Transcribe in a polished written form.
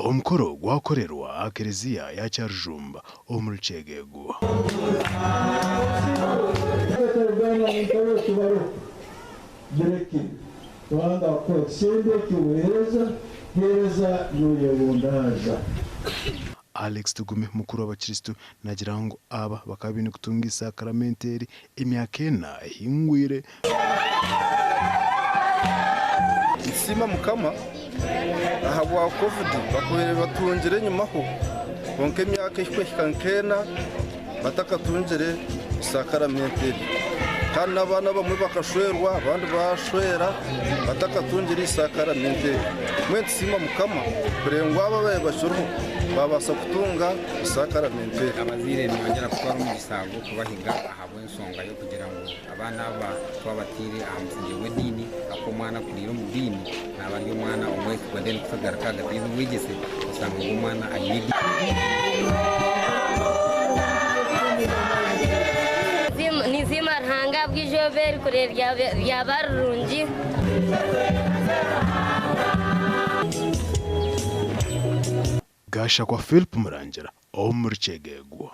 omukoro gwakorerwa Kereziya ya Kyarujumba omuri Kyegego. Alex Tugume mukuru w'abakristo nagira ngo aba bakabine kutunga isakramenteri imyaka ena ihingwire isima mukama ahabwa covid bakohere batungire nyumaho bonke imyaka ishwekankena batakatungire isakramenteri kandi abana bamwe bakashwerwa abandi bashwera batakatungire isakramenteri mwete sima mukama kurengwa ababaye bashuru babasa kutunga isakramenteri abazire nibongera kutwara mu gisago kubahiga ahabwe nsonga yo kugira ngo abana twabatire amusinge w'edini ako mwana kurira mu dini nabari umwana umwe twendene kusagara kagati wigese usanga umwana ayidi nizima rhanga bw'ijoberi kurerya yabarungi Gasha kwa Philip Murangira omuri Kyegego.